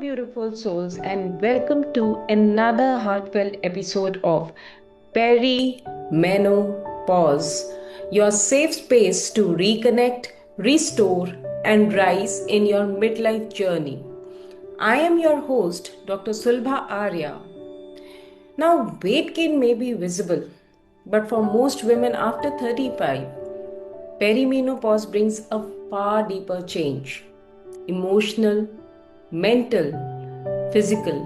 beautiful souls, and welcome to another heartfelt episode of Pause, your safe space to reconnect, restore, and rise in your midlife journey. I am your host, Dr. Sulbha Arya. Now, weight gain may be visible, but for most women after 35, perimenopause brings a far deeper change emotional, mental, physical,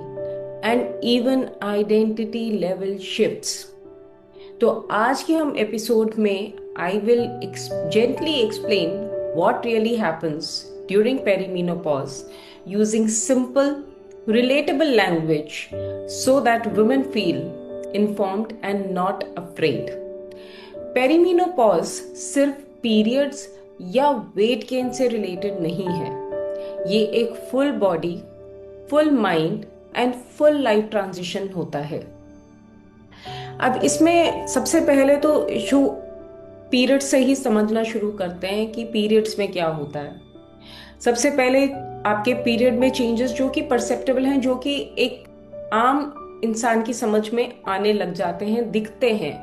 and even identity level shifts. तो आज के हम episode में I will gently explain what really happens during perimenopause using simple, relatable language so that women feel informed and not afraid. Perimenopause सिर्फ periods या weight gain से related नहीं है, ये एक full body, full mind and full life transition होता है। अब इसमें सबसे पहले तो इशू पीरियड से ही समझना शुरू करते हैं कि पीरियड्स में क्या होता है। सबसे पहले आपके पीरियड में चेंजेस जो कि परसेप्टेबल हैं, जो कि एक आम इंसान की समझ में आने लग जाते हैं, दिखते हैं,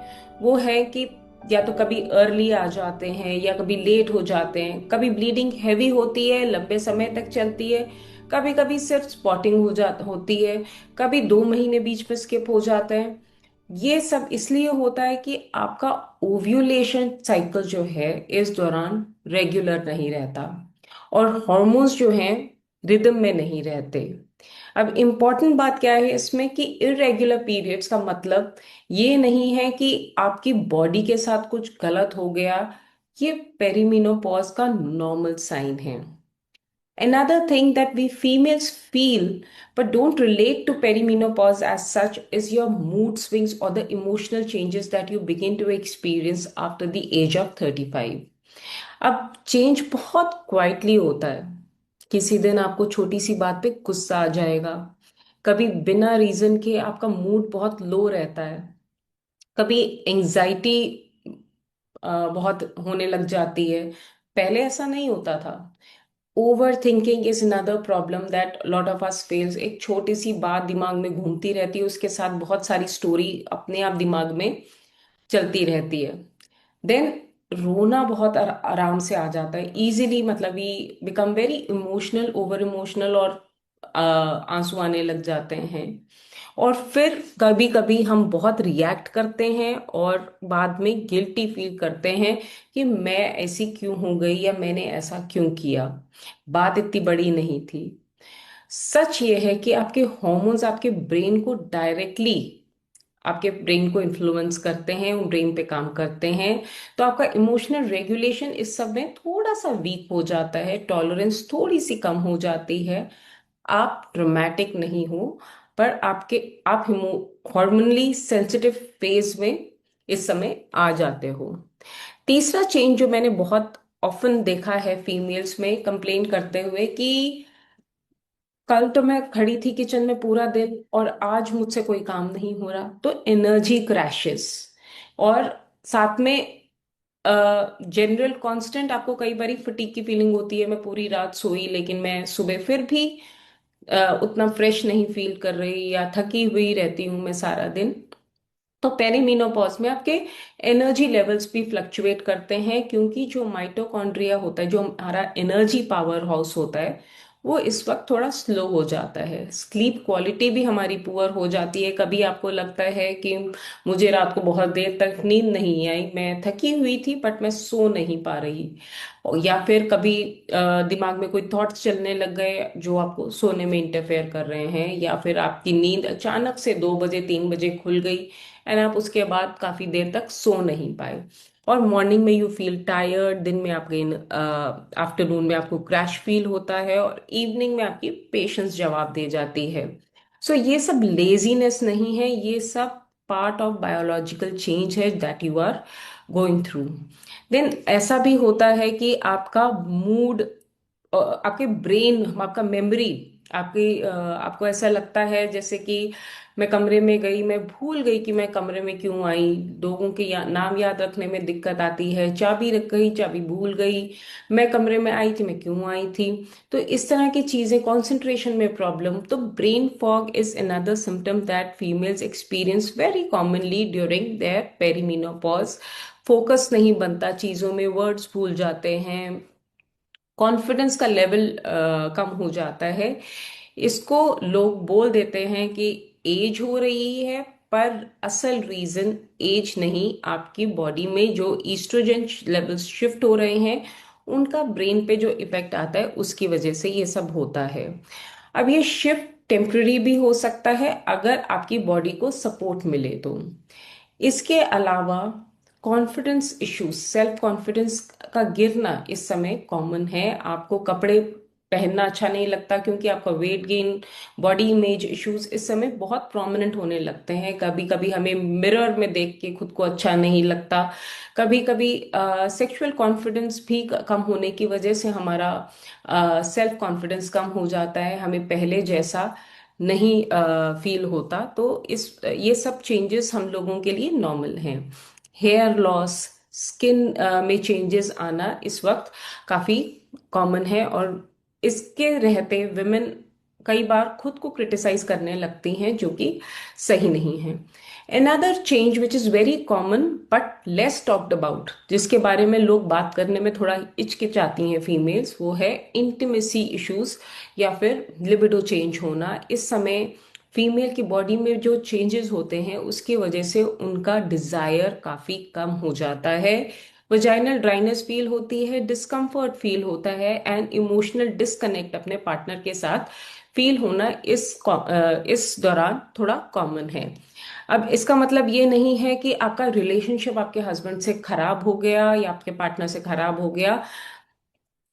वो है कि या तो कभी अर्ली आ जाते हैं या कभी लेट हो जाते हैं, कभी ब्लीडिंग हैवी होती है, लंबे समय तक चलती है, कभी कभी सिर्फ स्पॉटिंग होती है, कभी 2 महीने बीच में स्किप हो जाते हैं। ये सब इसलिए होता है कि आपका ओव्यूलेशन साइकिल जो है इस दौरान रेगुलर नहीं रहता और हॉर्मोन्स जो हैं रिदम में नहीं रहते। अब इम्पॉर्टेंट बात क्या है इसमें कि इरेगुलर पीरियड्स का मतलब ये नहीं है कि आपकी बॉडी के साथ कुछ गलत हो गया, ये पेरीमेनोपॉज का नॉर्मल साइन है। Another thing that we females feel but don't relate to perimenopause as such is your mood swings or the emotional changes that you begin to experience after the age of 35. अब change बहुत quietly होता है। किसी दिन आपको छोटी सी बात पे गुस्सा आ जाएगा, कभी बिना रीजन के आपका मूड बहुत लो रहता है, कभी एंजाइटी बहुत होने लग जाती है। पहले ऐसा नहीं होता था। Over thinking is another problem that lot of us fails. एक छोटी सी बात दिमाग में घूमती रहती है, उसके साथ बहुत सारी स्टोरी अपने आप दिमाग में चलती रहती है। देन रोना बहुत आराम से आ जाता है इजीली, मतलब we become very emotional, over emotional, और आंसू आने लग जाते हैं। और फिर कभी कभी हम बहुत रिएक्ट करते हैं और बाद में गिल्टी फील करते हैं कि मैं ऐसी क्यों हो गई या मैंने ऐसा क्यों किया, बात इतनी बड़ी नहीं थी। सच ये है कि आपके हॉर्मोन्स आपके ब्रेन को डायरेक्टली, आपके ब्रेन को इन्फ्लुएंस करते हैं, वो ब्रेन पे काम करते हैं। तो आपका इमोशनल रेगुलेशन इस सब में थोड़ा सा वीक हो जाता है, टॉलरेंस थोड़ी सी कम हो जाती है। आप ड्रामेटिक नहीं हो, पर आप हार्मोनली सेंसिटिव फेज में इस समय आ जाते हो। तीसरा चेंज जो मैंने बहुत ऑफन देखा है फीमेल्स में कंप्लेन करते हुए कि कल तो मैं खड़ी थी किचन में पूरा दिन और आज मुझसे कोई काम नहीं हो रहा, तो एनर्जी क्रैशेस। और साथ में जनरल कांस्टेंट आपको कई बार फटीग की फीलिंग होती है, मैं पूरी रात सोई लेकिन मैं सुबह फिर भी उतना फ्रेश नहीं फील कर रही या थकी हुई रहती हूँ मैं सारा दिन। तो पेरीमेनोपॉज में आपके एनर्जी लेवल्स भी फ्लक्चुएट करते हैं, क्योंकि जो माइटोकॉन्ड्रिया होता है, जो हमारा एनर्जी पावर हाउस होता है, वो इस वक्त थोड़ा स्लो हो जाता है। स्लीप क्वालिटी भी हमारी पुअर हो जाती है। कभी आपको लगता है कि मुझे रात को बहुत देर तक नींद नहीं आई, मैं थकी हुई थी बट मैं सो नहीं पा रही, या फिर कभी दिमाग में कोई थॉट्स चलने लग गए जो आपको सोने में इंटरफेयर कर रहे हैं, या फिर आपकी नींद अचानक से 2 बजे 3 बजे खुल गई एंड आप उसके बाद काफी देर तक सो नहीं पाए, और मॉर्निंग में यू फील टायर्ड, दिन में आपके आफ्टरनून में आपको क्रैश फील होता है, और इवनिंग में आपकी पेशेंस जवाब दे जाती है। सो ये सब लेजीनेस नहीं है, ये सब पार्ट ऑफ बायोलॉजिकल चेंज है that you are going through. Then ऐसा भी होता है कि आपका मूड, आपके ब्रेन, आपका मेमोरी आपको ऐसा लगता है जैसे कि मैं कमरे में गई, मैं भूल गई कि मैं कमरे में क्यों आई। लोगों के नाम याद रखने में दिक्कत आती है, चाबी रख गई, चाबी भूल गई, मैं कमरे में आई थी, मैं क्यों आई थी। तो इस तरह की चीजें, कंसंट्रेशन में प्रॉब्लम, तो brain fog is another symptom that females experience very commonly during their perimenopause. Focus नहीं बनता चीजों में, वर्ड्स भूल जाते हैं, कॉन्फिडेंस का लेवल कम हो जाता है। इसको लोग बोल देते हैं कि एज हो रही है, पर असल रीजन एज नहीं, आपकी बॉडी में जो ईस्ट्रोजन लेवल्स शिफ्ट हो रहे हैं, उनका ब्रेन पे जो इफेक्ट आता है, उसकी वजह से ये सब होता है। अब ये शिफ्ट टेम्पररी भी हो सकता है अगर आपकी बॉडी को सपोर्ट मिले तो। इसके अलावा कॉन्फिडेंस इश्यूज, सेल्फ कॉन्फिडेंस का गिरना इस समय कॉमन है। आपको कपड़े पहनना अच्छा नहीं लगता क्योंकि आपका weight gain, body image issues इस समय बहुत प्रोमिनेंट होने लगते हैं। कभी कभी हमें मिरर में देख के खुद को अच्छा नहीं लगता। कभी कभी सेक्सुअल कॉन्फिडेंस भी कम होने की वजह से हमारा सेल्फ कॉन्फिडेंस कम हो जाता है, हमें पहले जैसा नहीं फील होता। तो इस ये सब चेंजेस हम लोगों के लिए नॉर्मल हैं। हेयर लॉस, स्किन में चेंजेस आना इस वक्त काफी कॉमन है, और इसके रहते विमेन कई बार खुद को क्रिटिसाइज करने लगती हैं, जो कि सही नहीं है। Another change which is very common but less talked about, जिसके बारे में लोग बात करने में थोड़ा हिचकिचाती हैं फीमेल्स, वो है इंटिमेसी इश्यूज या फिर लिबिडो चेंज होना। इस समय फीमेल की बॉडी में जो चेंजेस होते हैं उसकी वजह से उनका डिजायर काफी कम हो जाता है। वजाइनल ड्राइनेस फील होती है, डिस्कम्फर्ट फील होता है, एंड इमोशनल डिस्कनेक्ट अपने पार्टनर के साथ फील होना इस दौरान थोड़ा कॉमन है। अब इसका मतलब ये नहीं है कि आपका रिलेशनशिप आपके हस्बैंड से खराब हो गया या आपके पार्टनर से खराब हो गया।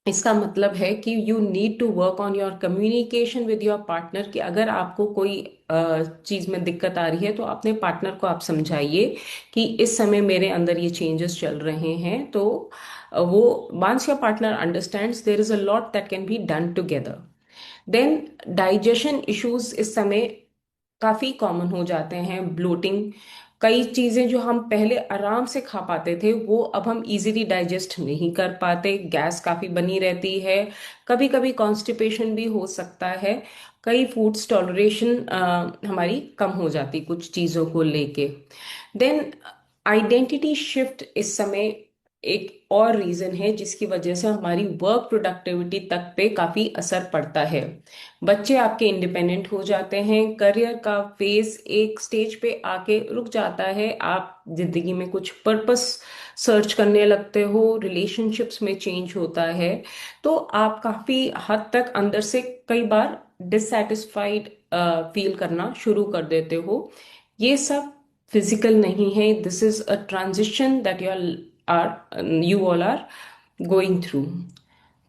इसका मतलब है कि you need to work on your communication with your partner, कि अगर आपको कोई चीज में दिक्कत आ रही है तो अपने पार्टनर को आप समझाइए कि इस समय मेरे अंदर ये चेंजेस चल रहे हैं। तो वो, once your partner understands, there is a lot that can be done together. Then digestion issues इस समय काफी कॉमन हो जाते हैं। ब्लोटिंग, कई चीजें जो हम पहले आराम से खा पाते थे वो अब हम इजीली डाइजेस्ट नहीं कर पाते, गैस काफी बनी रहती है, कभी कभी कॉन्स्टिपेशन भी हो सकता है, कई फूड्स टॉलरेशन हमारी कम हो जाती कुछ चीजों को लेके। देन आइडेंटिटी शिफ्ट इस समय एक और रीजन है जिसकी वजह से हमारी वर्क प्रोडक्टिविटी तक पे काफी असर पड़ता है। बच्चे आपके इंडिपेंडेंट हो जाते हैं, करियर का फेज एक स्टेज पे आके रुक जाता है, आप जिंदगी में कुछ पर्पस सर्च करने लगते हो, रिलेशनशिप्स में चेंज होता है, तो आप काफी हद तक अंदर से कई बार डिससेटिस्फाइड फील करना शुरू कर देते हो। ये सब फिजिकल नहीं है, this is a transition that you all are going through.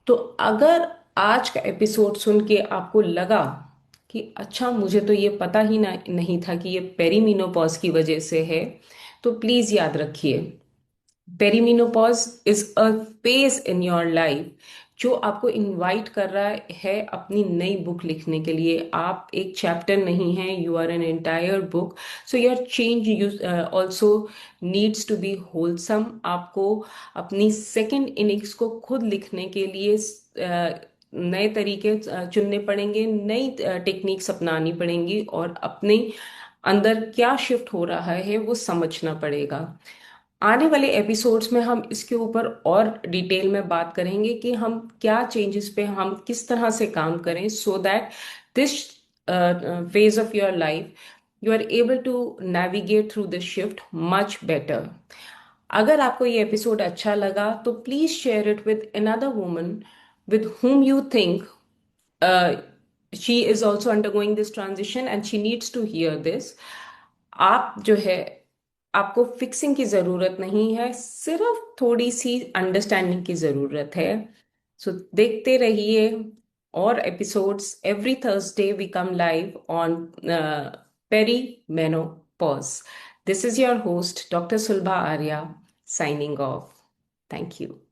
तो अगर आज का एपिसोड सुन के आपको लगा कि अच्छा, मुझे तो ये पता ही नहीं था कि ये पेरीमीनोपॉज की वजह से है, तो प्लीज याद रखिए, perimenopause is a phase in your life जो आपको इनवाइट कर रहा है अपनी नई बुक लिखने के लिए। आप एक चैप्टर नहीं हैं, you are an entire book. So your change you also needs to be wholesome. आपको अपनी सेकेंड इनिंग्स को खुद लिखने के लिए नए तरीके चुनने पड़ेंगे, नई टेक्निक्स अपनानी पड़ेंगी, और अपने अंदर क्या शिफ्ट हो रहा है वो समझना पड़ेगा। आने वाले एपिसोड्स में हम इसके ऊपर और डिटेल में बात करेंगे कि हम क्या चेंजेस पे हम किस तरह से काम करें, so that this phase of your life you are able to navigate through this shift much better. अगर आपको ये एपिसोड अच्छा लगा तो please share it with another woman with whom you think uh, she is also undergoing this transition and she needs to hear this। आप जो है, आपको फिक्सिंग की जरूरत नहीं है, सिर्फ थोड़ी सी अंडरस्टैंडिंग की जरूरत है। सो देखते रहिए और episodes. Every Thursday we come live on peri menopause. This is your host doctor Sulabha Arya, signing off. Thank you.